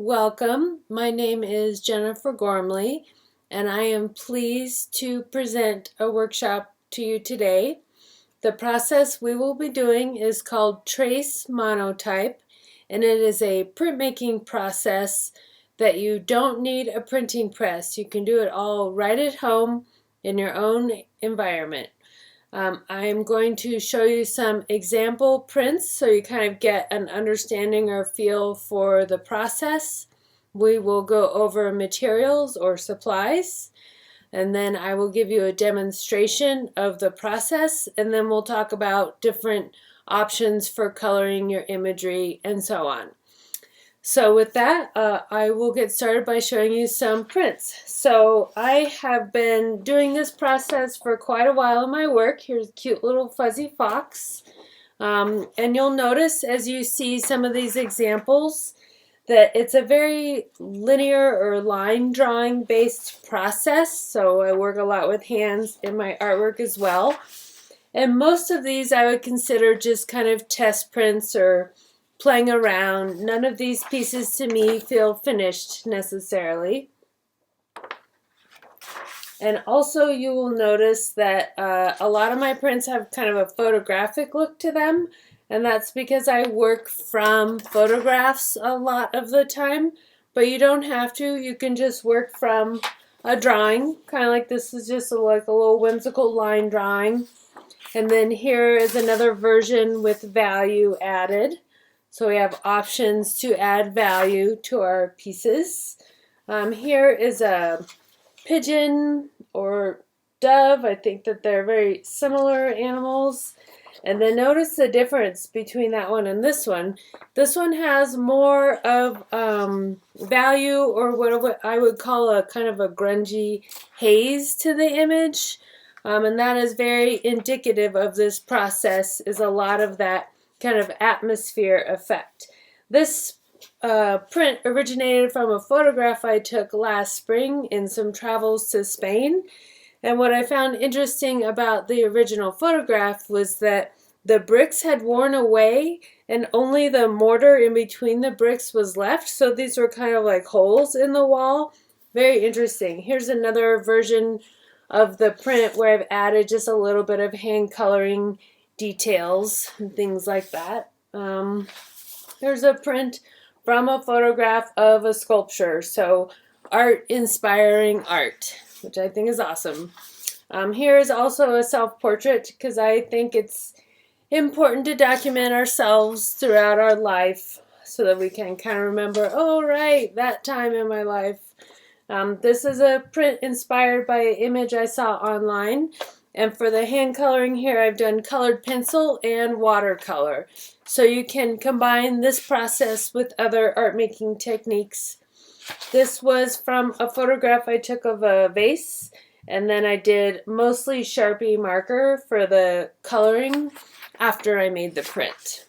Welcome. My name is Jennifer Ghormley, and I am pleased to present a workshop to you today. The process we will be doing is called Trace Monotype, and it is a printmaking process that you don't need a printing press. You can do it all right at home in your own environment. I'm going to show you some example prints so you kind of get an understanding or feel for the process. We will go over materials or supplies, and then I will give you a demonstration of the process, and then we'll talk about different options for coloring your imagery and so on. So with that, I will get started by showing you some prints. So I have been doing this process for quite a while in my work. Here's a cute little fuzzy fox. And you'll notice as you see some of these examples that it's a very linear or line drawing based process. So I work a lot with hands in my artwork as well. And most of these I would consider just kind of test prints or playing around. None of these pieces to me feel finished necessarily. And also you will notice that a lot of my prints have kind of a photographic look to them, and that's because I work from photographs a lot of the time, but you don't have to. You can just work from a drawing, kind of like this is just like a little whimsical line drawing. And then here is another version with value added. So we have options to add value to our pieces. Here is a pigeon or dove. I think that they're very similar animals. And then notice the difference between that one and this one. This one has more of value, or what I would call a kind of a grungy haze to the image. And that is very indicative of this process, is a lot of that kind of atmosphere effect. This print originated from a photograph I took last spring in some travels to Spain. And what I found interesting about the original photograph was that the bricks had worn away and only the mortar in between the bricks was left. So these were kind of like holes in the wall. Very interesting. Here's another version of the print where I've added just a little bit of hand coloring details and things like that. There's a print from a photograph of a sculpture, so art inspiring art, which I think is awesome. Here is also a self-portrait because I think it's important to document ourselves throughout our life so that we can kind of remember, oh right, that time in my life. This is a print inspired by an image I saw online. And for the hand coloring here, I've done colored pencil and watercolor. So you can combine this process with other art making techniques. This was from a photograph I took of a vase, and then I did mostly Sharpie marker for the coloring after I made the print.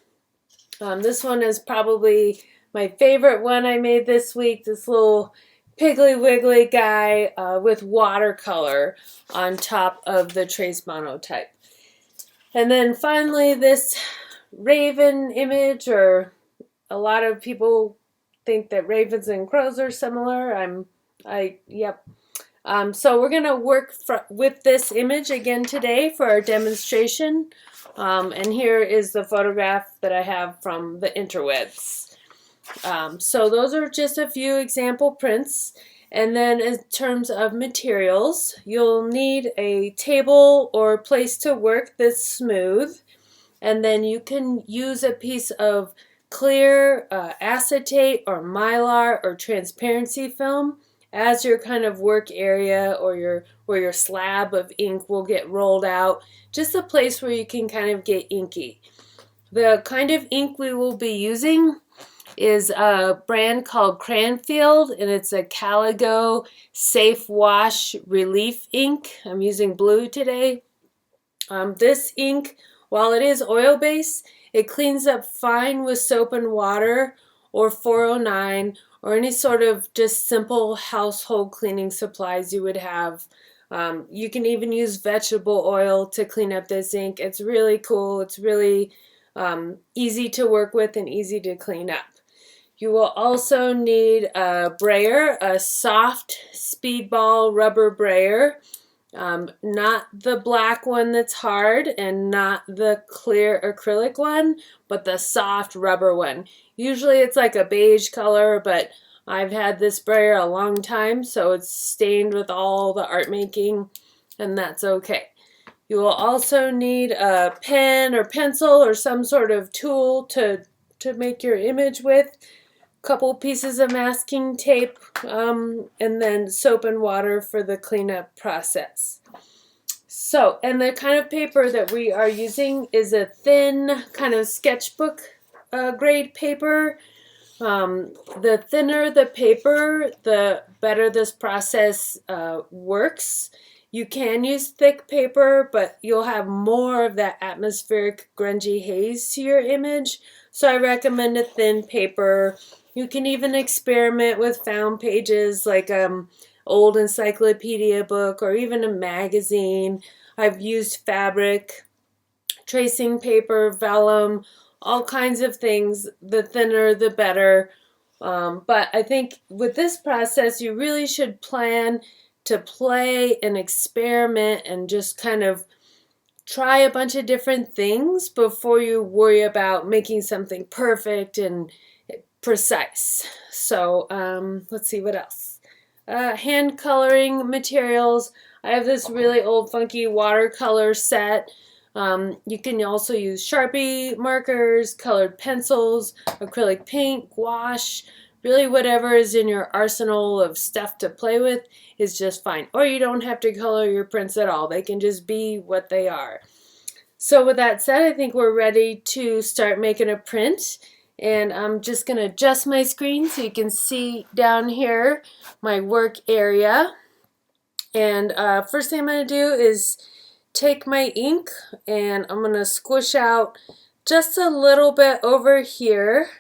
This one is probably my favorite one I made this week, this little Piggly Wiggly guy with watercolor on top of the Trace Monotype. And then finally this raven image, or a lot of people think that ravens and crows are similar. So we're going to work with this image again today for our demonstration. And here is the photograph that I have from the interwebs. So those are just a few example prints. And then in terms of materials, you'll need a table or place to work that's smooth. And then you can use a piece of clear acetate or mylar or transparency film as your kind of work area, or where your slab of ink will get rolled out. Just a place where you can kind of get inky. The kind of ink we will be using is a brand called Cranfield, and it's a Caligo Safe Wash Relief ink. I'm using blue today. This ink, while it is oil-based, it cleans up fine with soap and water or 409 or any sort of just simple household cleaning supplies you would have. You can even use vegetable oil to clean up this ink. It's really cool. It's really easy to work with and easy to clean up. You will also need a brayer, a soft speedball rubber brayer. Not the black one that's hard and not the clear acrylic one, but the soft rubber one. Usually it's like a beige color, but I've had this brayer a long time, so it's stained with all the art making, and that's okay. You will also need a pen or pencil or some sort of tool to make your image with. Couple pieces of masking tape, and then soap and water for the cleanup process. So, and the kind of paper that we are using is a thin kind of sketchbook grade paper. The thinner the paper, the better this process works. You can use thick paper, but you'll have more of that atmospheric grungy haze to your image. So I recommend a thin paper. You can even experiment with found pages like old encyclopedia book or even a magazine. I've used fabric, tracing paper, vellum, all kinds of things. The thinner, the better. But I think with this process, you really should plan to play and experiment and just kind of try a bunch of different things before you worry about making something perfect and precise. So let's see what else. Hand coloring materials. I have this really old funky watercolor set. You can also use Sharpie markers, colored pencils, acrylic paint, gouache. Really whatever is in your arsenal of stuff to play with is just fine. Or you don't have to color your prints at all. They can just be what they are. So with that said, I think we're ready to start making a print. And I'm just going to adjust my screen so you can see down here my work area. And first thing I'm going to do is take my ink and I'm going to squish out just a little bit over here.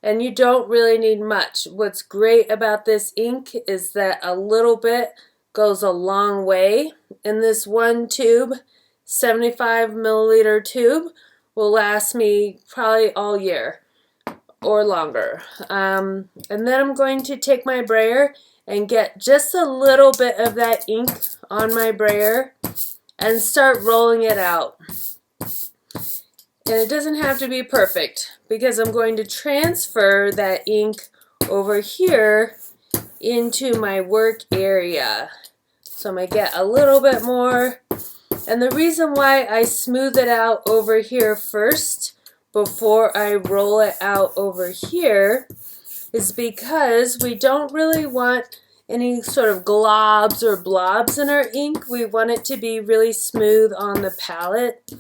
And you don't really need much. What's great about this ink is that a little bit goes a long way. And this one tube, 75 milliliter tube, will last me probably all year or longer. And then I'm going to take my brayer and get just a little bit of that ink on my brayer and start rolling it out. And it doesn't have to be perfect because I'm going to transfer that ink over here into my work area. So I'm going to get a little bit more. And the reason why I smooth it out over here first before I roll it out over here is because we don't really want any sort of globs or blobs in our ink. We want it to be really smooth on the palette.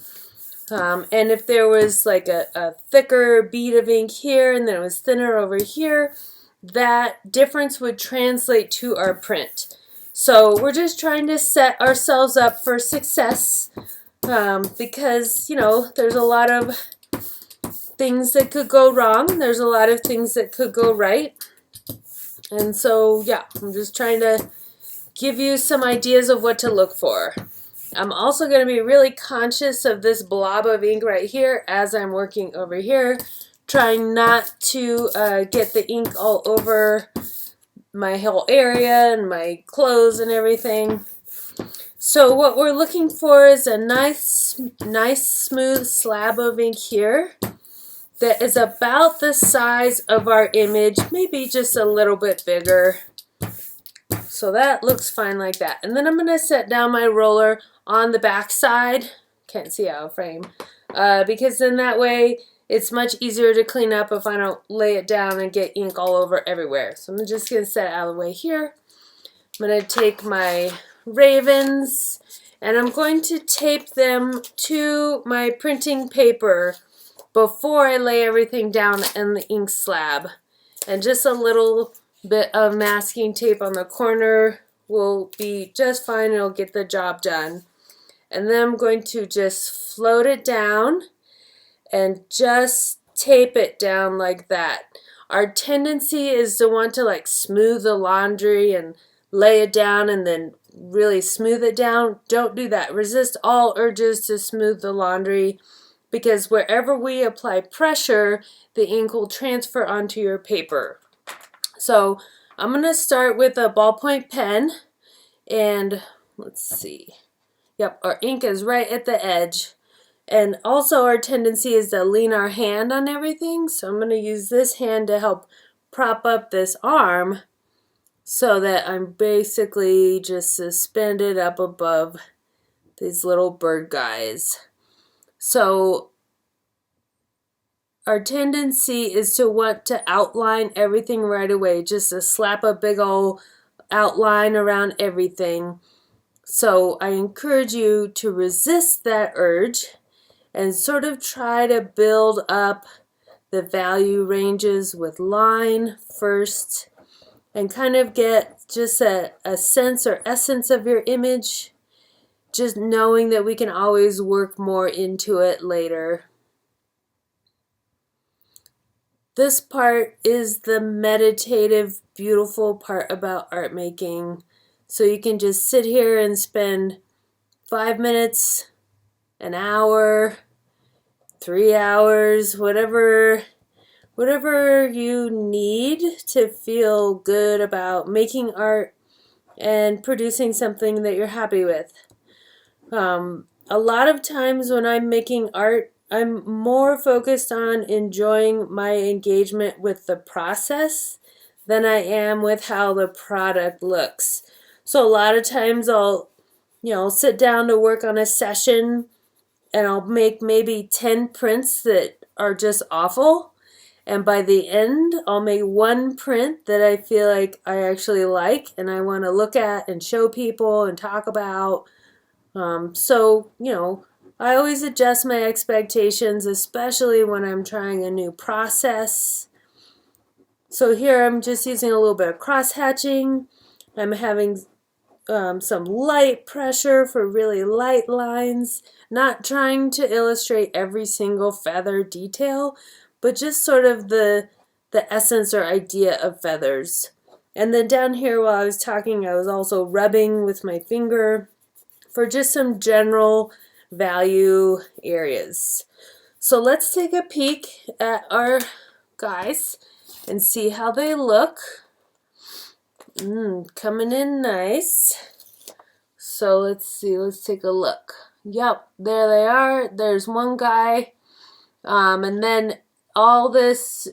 And if there was like a thicker bead of ink here and then it was thinner over here, that difference would translate to our print. So we're just trying to set ourselves up for success because, you know, there's a lot of things that could go wrong. There's a lot of things that could go right. And so, yeah, I'm just trying to give you some ideas of what to look for. I'm also going to be really conscious of this blob of ink right here as I'm working over here, trying not to get the ink all over my whole area and my clothes and everything. So what we're looking for is a nice smooth slab of ink here that is about the size of our image, maybe just a little bit bigger. So that looks fine like that. And then I'm going to set down my roller on the back side. Can't see out of frame. Because then that way it's much easier to clean up if I don't lay it down and get ink all over everywhere. So I'm just going to set it out of the way here. I'm going to take my ravens and I'm going to tape them to my printing paper before I lay everything down in the ink slab. And just a little bit of masking tape on the corner will be just fine. It'll get the job done. And then I'm going to just float it down and just tape it down like that. Our tendency is to want to like smooth the laundry and lay it down and then really smooth it down. Don't do that. Resist all urges to smooth the laundry because wherever we apply pressure, the ink will transfer onto your paper. So I'm going to start with a ballpoint pen, and let's see. Yep, our ink is right at the edge. And also our tendency is to lean our hand on everything. So I'm going to use this hand to help prop up this arm so that I'm basically just suspended up above these little bird guys. So our tendency is to want to outline everything right away, just to slap a big old outline around everything. So I encourage you to resist that urge and sort of try to build up the value ranges with line first and kind of get just a sense or essence of your image, just knowing that we can always work more into it later. This part is the meditative, beautiful part about art making. So you can just sit here and spend 5 minutes, an hour, 3 hours, whatever you need to feel good about making art and producing something that you're happy with. A lot of times when I'm making art, I'm more focused on enjoying my engagement with the process than I am with how the product looks. So a lot of times I'll sit down to work on a session and I'll make maybe 10 prints that are just awful. And by the end, I'll make one print that I feel like I actually like and I want to look at and show people and talk about. So, I always adjust my expectations, especially when I'm trying a new process. So here I'm just using a little bit of cross-hatching. I'm having some light pressure for really light lines, not trying to illustrate every single feather detail, but just sort of the essence or idea of feathers. And then down here while I was talking, I was also rubbing with my finger for just some general value areas. So let's take a peek at our guys and see how they look. Coming in nice. So let's see, let's take a look. Yep, there they are. There's one guy. And then all this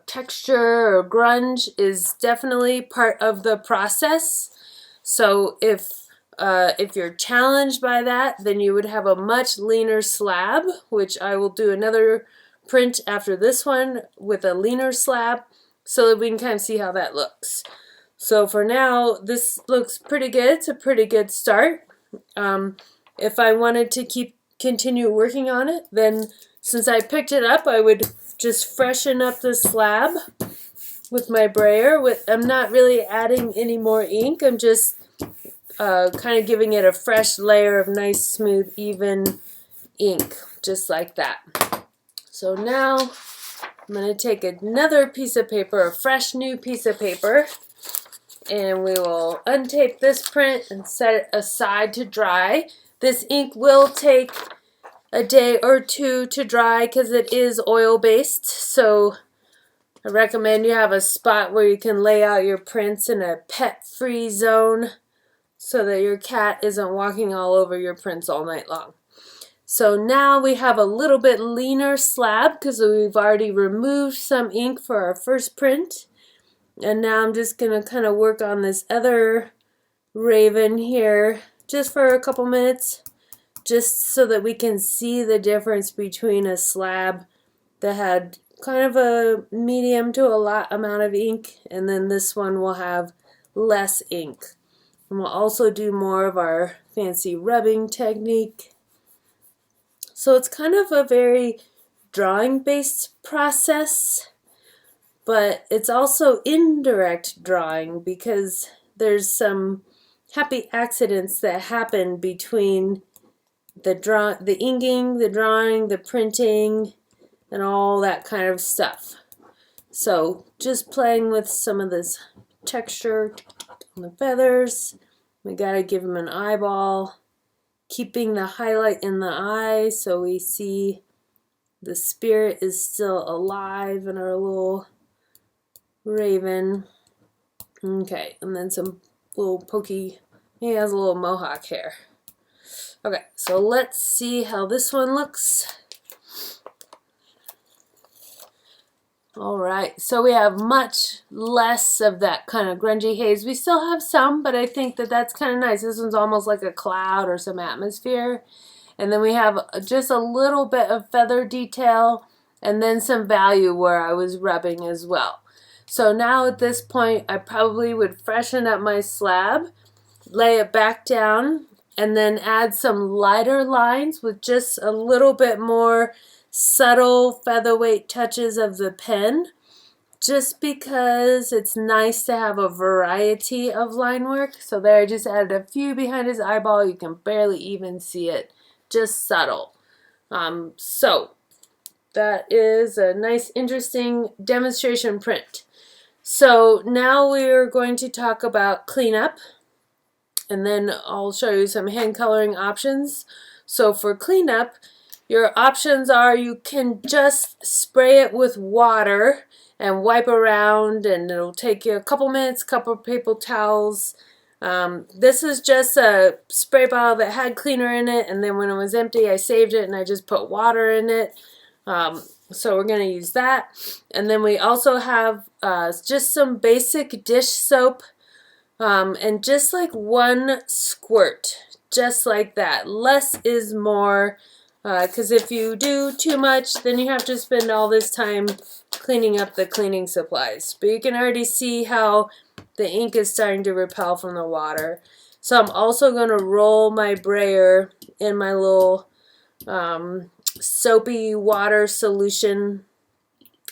texture or grunge is definitely part of the process. So if you're challenged by that, then you would have a much leaner slab, which I will do another print after this one with a leaner slab so that we can kind of see how that looks. So for now, this looks pretty good. It's a pretty good start. If I wanted to continue working on it, then since I picked it up, I would just freshen up the slab with my brayer. I'm not really adding any more ink. I'm just kind of giving it a fresh layer of nice, smooth, even ink, just like that. So now I'm going to take another piece of paper, a fresh new piece of paper, and we will untape this print and set it aside to dry. This ink will take a day or two to dry because it is oil-based, so I recommend you have a spot where you can lay out your prints in a pet-free zone so that your cat isn't walking all over your prints all night long. So now we have a little bit leaner slab because we've already removed some ink for our first print. And now I'm just going to kind of work on this other raven here just for a couple minutes, just so that we can see the difference between a slab that had kind of a medium to a lot amount of ink, and then this one will have less ink. And we'll also do more of our fancy rubbing technique. So it's kind of a very drawing-based process, but it's also indirect drawing because there's some happy accidents that happen between the inking, the drawing, the printing, and all that kind of stuff. So just playing with some of this texture on the feathers. We gotta give them an eyeball, keeping the highlight in the eye so we see the spirit is still alive in our little raven. Okay, and then some little pokey, he has a little mohawk hair. Okay, so let's see how this one looks. Alright, so we have much less of that kind of grungy haze. We still have some, but I think that that's kind of nice. This one's almost like a cloud or some atmosphere. And then we have just a little bit of feather detail and then some value where I was rubbing as well. So now at this point, I probably would freshen up my slab, lay it back down, and then add some lighter lines with just a little bit more subtle featherweight touches of the pen, just because it's nice to have a variety of line work. So there I just added a few behind his eyeball. You can barely even see it, just subtle. So that is a nice, interesting demonstration print. So now we're going to talk about cleanup, and then I'll show you some hand coloring options. So for cleanup, your options are you can just spray it with water and wipe around, and it'll take you a couple minutes, couple paper towels. This is just a spray bottle that had cleaner in it, and then when it was empty I saved it and I just put water in it. So we're going to use that. And then we also have just some basic dish soap, and just like one squirt, just like that. Less is more, because if you do too much, then you have to spend all this time cleaning up the cleaning supplies. But you can already see how the ink is starting to repel from the water. So I'm also going to roll my brayer in my little soapy water solution,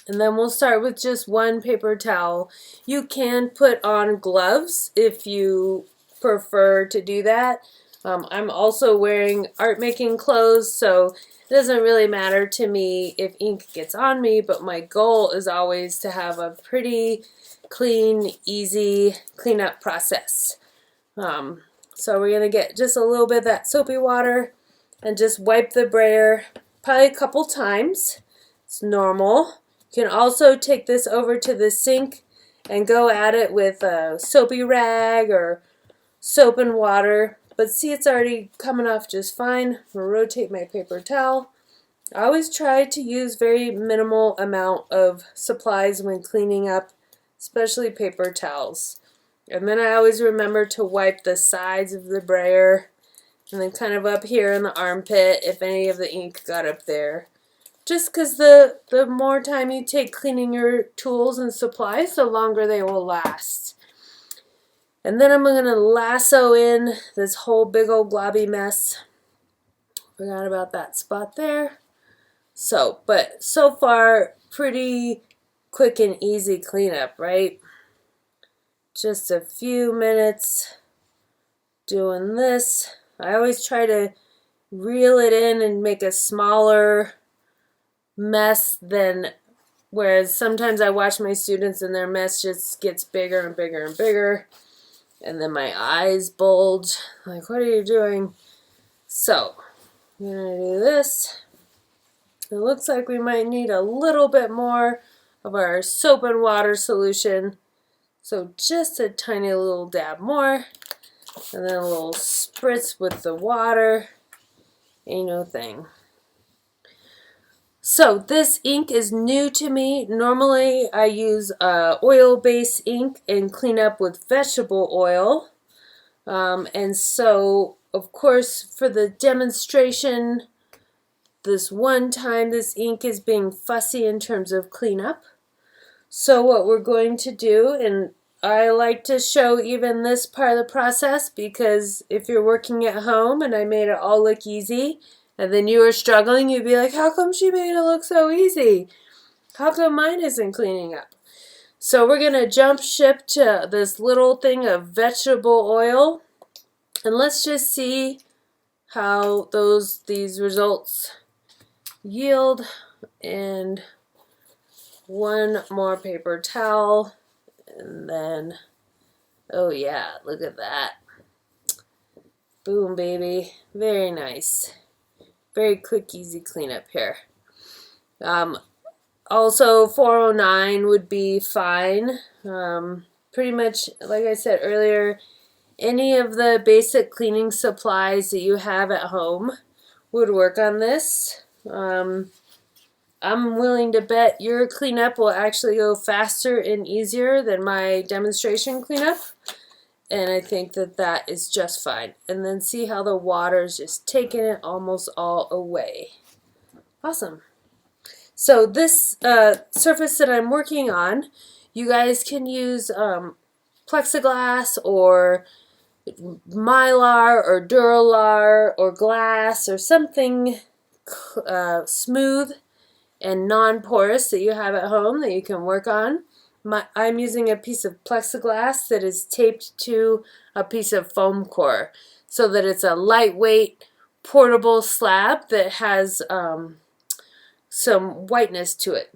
and then we'll start with just one paper towel. You can put on gloves if you prefer to do that. I'm also wearing art making clothes, so it doesn't really matter to me if ink gets on me, but my goal is always to have a pretty clean, easy cleanup process. So we're going to get just a little bit of that soapy water and just wipe the brayer probably a couple times. It's normal. You can also take this over to the sink and go at it with a soapy rag or soap and water. But see, it's already coming off just fine. I'm going to rotate my paper towel. I always try to use very minimal amount of supplies when cleaning up, especially paper towels. And then I always remember to wipe the sides of the brayer and then kind of up here in the armpit if any of the ink got up there. Just because the more time you take cleaning your tools and supplies, the longer they will last. And then I'm going to lasso in this whole big old globby mess. Forgot about that spot there. But so far, pretty quick and easy cleanup, right? Just a few minutes doing this. I always try to reel it in and make a smaller mess than, whereas sometimes I watch my students and their mess just gets bigger and bigger and bigger, and then my eyes bulge like, what are you doing? So I'm gonna do this. It looks like we might need a little bit more of our soap and water solution, so just a tiny little dab more, and then a little spritz with the water. Ain't no thing. So this ink is new to me. Normally I use oil-based ink and clean up with vegetable oil. And so, of course, for the demonstration, this one time this ink is being fussy in terms of cleanup. So what we're going to do, and I like to show even this part of the process, because if you're working at home and I made it all look easy, and then you were struggling, you'd be like, how come she made it look so easy? How come mine isn't cleaning up? So we're going to jump ship to this little thing of vegetable oil, and let's just see how these results yield. And one more paper towel, and then, oh yeah, look at that. Boom, baby. Very nice. Very quick, easy cleanup here. Also 409 would be fine. Pretty much, like I said earlier, any of the basic cleaning supplies that you have at home would work on this. I'm willing to bet your cleanup will actually go faster and easier than my demonstration cleanup. And I think that that is just fine. And then see how the water's just taking it almost all away. Awesome. So this surface that I'm working on, you guys can use plexiglass or mylar or duralar or glass or something smooth and non-porous that you have at home that you can work on. I'm using a piece of plexiglass that is taped to a piece of foam core so that it's a lightweight portable slab that has some whiteness to it.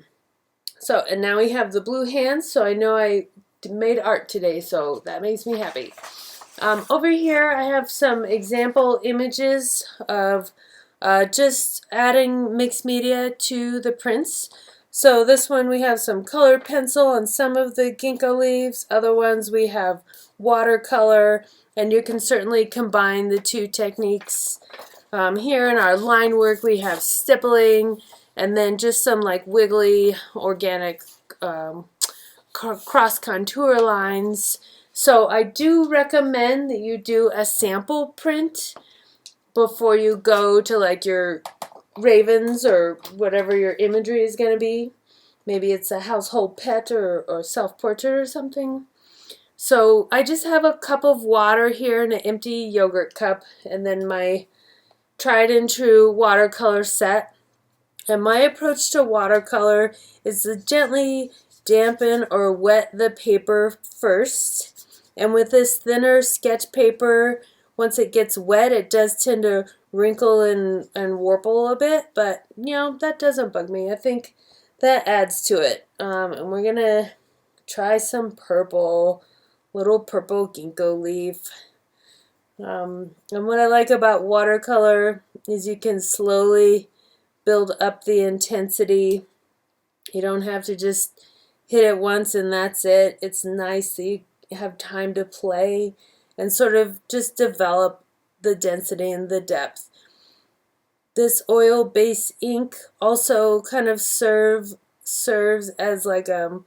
So, and now we have the blue hands, so I know I made art today, so that makes me happy. Over here I have some example images of just adding mixed media to the prints. So this one we have some colored pencil on some of the ginkgo leaves. Other ones we have watercolor, and you can certainly combine the two techniques. Here in our line work we have stippling, and then just some like wiggly organic cross contour lines. So I do recommend that you do a sample print before you go to like your ravens or whatever your imagery is going to be. Maybe it's a household pet or self-portrait or something. So I just have a cup of water here and an empty yogurt cup, and then my tried and true watercolor set. And my approach to watercolor is to gently dampen or wet the paper first. And with this thinner sketch paper, once it gets wet, it does tend to wrinkle and warple a bit, but you know, that doesn't bug me. I think that adds to it. And we're gonna try some purple, little purple ginkgo leaf. And what I like about watercolor is you can slowly build up the intensity. You don't have to just hit it once and that's it. It's nice that you have time to play and sort of just develop the density and the depth. This oil-based ink also kind of serves as like an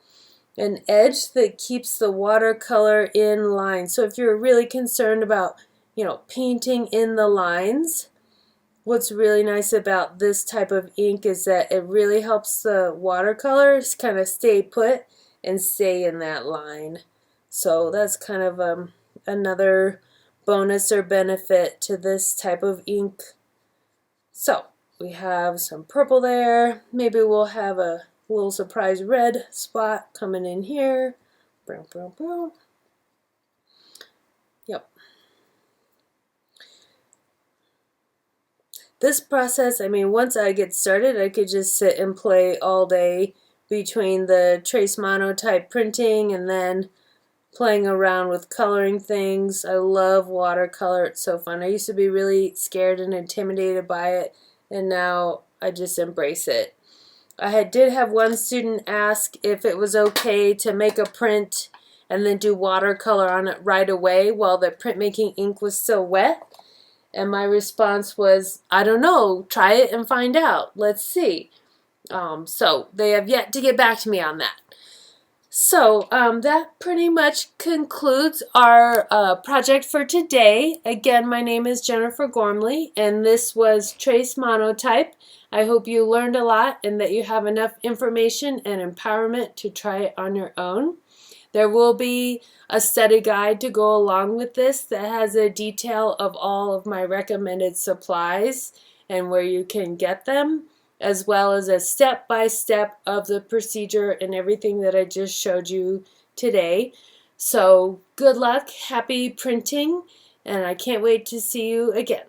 edge that keeps the watercolor in line. So if you're really concerned about, you know, painting in the lines, what's really nice about this type of ink is that it really helps the watercolors kind of stay put and stay in that line. So that's kind of another bonus or benefit to this type of ink. So we have some purple there. Maybe we'll have a little surprise red spot coming in here. Brown, brown, brown. Yep. This process, I mean, once I get started, I could just sit and play all day between the trace monotype printing and then playing around with coloring things. I love watercolor. It's so fun. I used to be really scared and intimidated by it, and now I just embrace it. I did have one student ask if it was okay to make a print and then do watercolor on it right away while the printmaking ink was still wet. And my response was, I don't know, try it and find out. Let's see. So they have yet to get back to me on that. So that pretty much concludes our project for today. Again, my name is Jennifer Ghormley, and this was Trace Monotype. I hope you learned a lot and that you have enough information and empowerment to try it on your own. There will be a study guide to go along with this that has a detail of all of my recommended supplies and where you can get them, as well as a step-by-step of the procedure and everything that I just showed you today. So good luck, happy printing, and I can't wait to see you again.